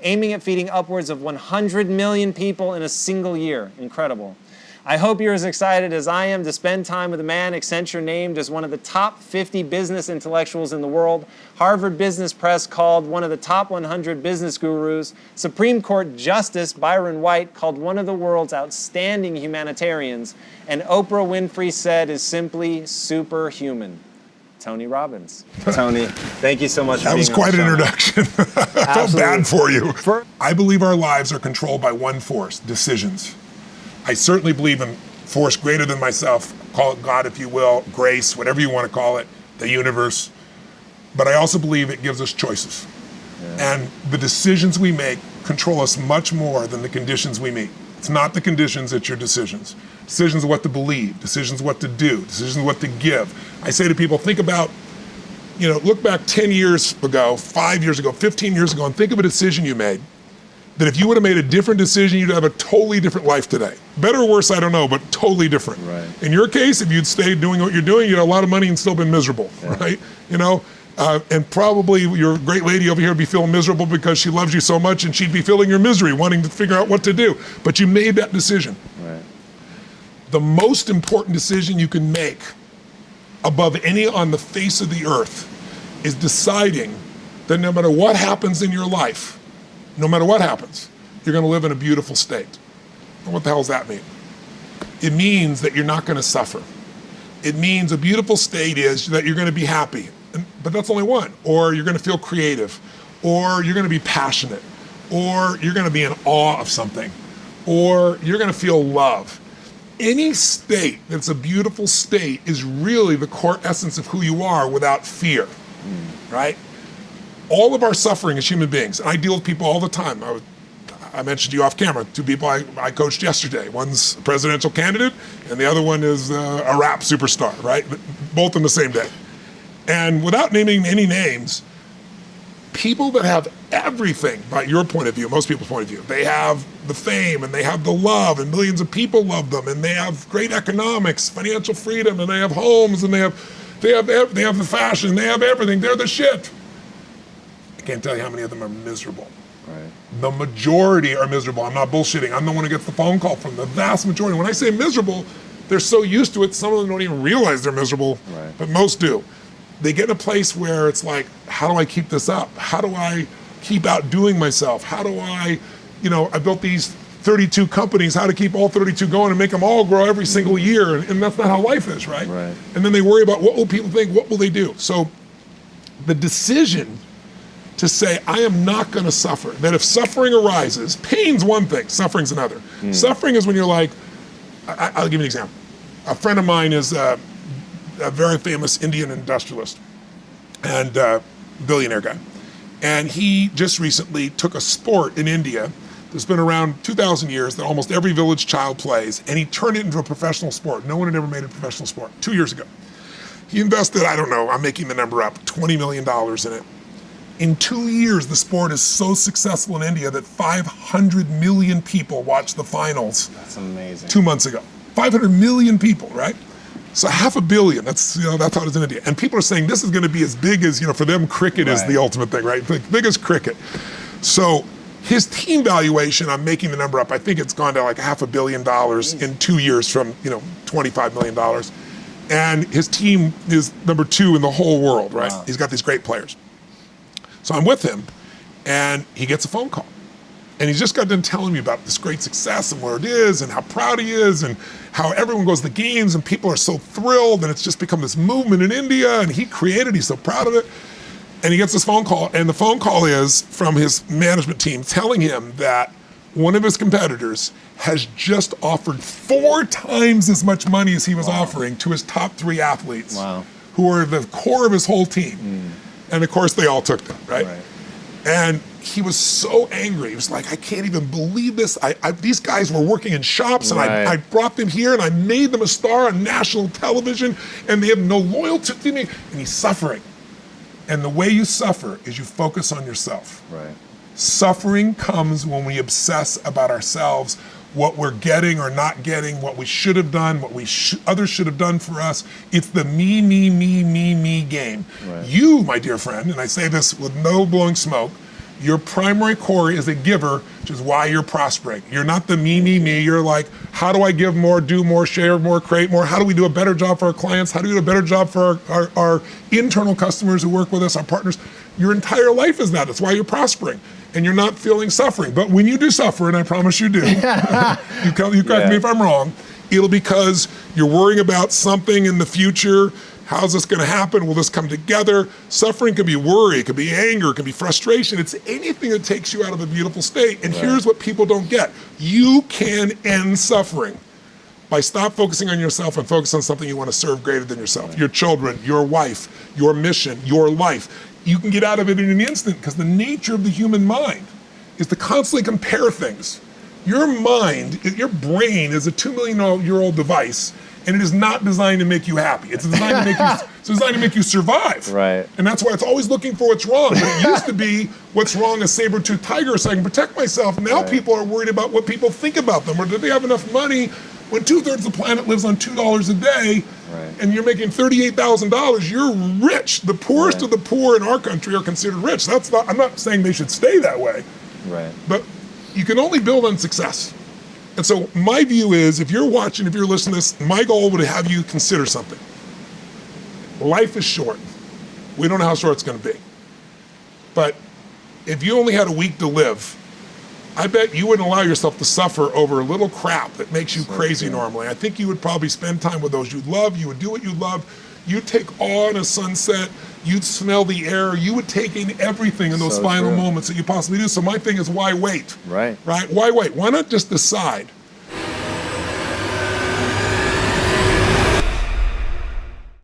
aiming at feeding upwards of 100 million people in a single year. Incredible. I hope you're as excited as I am to spend time with a man Accenture named as one of the top 50 business intellectuals in the world, Harvard Business Press called one of the top 100 business gurus, Supreme Court Justice Byron White called one of the world's outstanding humanitarians, and Oprah Winfrey said is simply superhuman. Tony Robbins. Tony, thank you so much for being on the show. That was quite an introduction. I felt bad for you. I believe our lives are controlled by one force, decisions. I certainly believe in force greater than myself, call it God if you will, grace, whatever you want to call it, the universe. But I also believe it gives us choices. Yeah. And the decisions we make control us much more than the conditions we meet. It's not the conditions, it's your decisions. Decisions of what to believe, decisions of what to do, decisions of what to give. I say to people, think about, look back 10 years ago, 5 years ago, 15 years ago, and think of a decision you made that if you would have made a different decision, you'd have a totally different life today. Better or worse, I don't know, but totally different. Right. In your case, if you'd stayed doing what you're doing, you'd have a lot of money and still been miserable, right? And probably your great lady over here would be feeling miserable because she loves you so much and she'd be feeling your misery, wanting to figure out what to do. But you made that decision. Right. The most important decision you can make above any on the face of the earth is deciding that no matter what happens in your life, no matter what happens, you're going to live in a beautiful state. And what the hell does that mean? It means that you're not going to suffer. It means a beautiful state is that you're going to be happy, but that's only one. Or you're going to feel creative, or you're going to be passionate, or you're going to be in awe of something, or you're going to feel love. Any state that's a beautiful state is really the core essence of who you are without fear, right? All of our suffering as human beings, and I deal with people all the time. I mentioned to you off camera, two people I coached yesterday. One's a presidential candidate, and the other one is a rap superstar, right? Both in the same day. And without naming any names, people that have everything, by your point of view, most people's point of view, they have the fame and they have the love and millions of people love them and they have great economics, financial freedom, and they have homes and they have the fashion, they have everything, they're the shit. I can't tell you how many of them are miserable. Right. The majority are miserable. I'm not bullshitting. I'm the one who gets the phone call from the vast majority. When I say miserable, they're so used to it, some of them don't even realize they're miserable, right. But most do. They get in a place where it's like, how do I keep this up? How do I keep outdoing myself? How do I built these 32 companies, how to keep all 32 going and make them all grow every single year. And that's not how life is, right? Right. And then they worry about what will people think, what will they do? So the decision to say, I am not gonna suffer, that if suffering arises, pain's one thing, suffering's another. Suffering is when you're like, I'll give you an example. A friend of mine is a very famous Indian industrialist and billionaire guy. And he just recently took a sport in India that's been around 2,000 years that almost every village child plays, and he turned it into a professional sport. No one had ever made a professional sport 2 years ago. He invested, I don't know, I'm making the number up, $20 million in it. In 2 years, the sport is so successful in India that 500 million people watched the finals. That's amazing. 2 months ago. 500 million people, right? So 500 million, that's how it is in India. And people are saying this is gonna be as big as, for them cricket is the ultimate thing, right? Big as cricket. So his team valuation, I'm making the number up, I think it's gone to like $500 million in 2 years from, $25 million. And his team is number 2 in the whole world, right? Wow. He's got these great players. So I'm with him, and he gets a phone call. And he's just got done telling me about this great success and where it is and how proud he is and how everyone goes to the games and people are so thrilled and it's just become this movement in India and he created, he's so proud of it. And he gets this phone call, and the phone call is from his management team telling him that one of his competitors has just offered 4 times as much money as he was offering to his top 3 athletes who are the core of his whole team. And of course they all took them, right? And he was so angry. He was like, I can't even believe this. These guys were working in shops and I brought them here and I made them a star on national television and they have no loyalty to me. And he's suffering. And the way you suffer is you focus on yourself. Right. Suffering comes when we obsess about ourselves, what we're getting or not getting, what we should have done, what others should have done for us. It's the me game. Right. You, my dear friend, and I say this with no blowing smoke, Your primary core is a giver, which is why you're prospering. You're not the me. You're like, how do I give more, do more, share more, create more? How do we do a better job for our clients? How do we do a better job for our internal customers who work with us, our partners? Your entire life is that. That's why you're prospering. And you're not feeling suffering. But when you do suffer, and I promise you do, you correct me if I'm wrong, it'll because you're worrying about something in the future. How's this going to happen? Will this come together? Suffering can be worry, it can be anger, it can be frustration. It's anything that takes you out of a beautiful state. And here's what people don't get. You can end suffering by stop focusing on yourself and focus on something you want to serve greater than yourself. Your children, your wife, your mission, your life. You can get out of it in an instant because the nature of the human mind is to constantly compare things. Your mind, your brain is a 2 million year old device, and it is not designed to make you happy. It's designed to make you survive. Right. And that's why it's always looking for what's wrong. But it used to be what's wrong, a saber-toothed tiger, so I can protect myself. Now people are worried about what people think about them, or do they have enough money when 2/3 of the planet lives on $2 a day, and you're making $38,000, you're rich. The poorest of the poor in our country are considered rich. I'm not saying they should stay that way. Right. But you can only build on success. And so my view is, if you're watching, if you're listening to this, my goal would have you consider something. Life is short. We don't know how short it's going to be. But if you only had a week to live, I bet you wouldn't allow yourself to suffer over a little crap that makes you crazy normally. I think you would probably spend time with those you love. You would do what you love. You'd take awe in a sunset. You'd smell the air. You would take in everything in those final moments that you possibly do. So my thing is, why wait? Right. Why wait? Why not just decide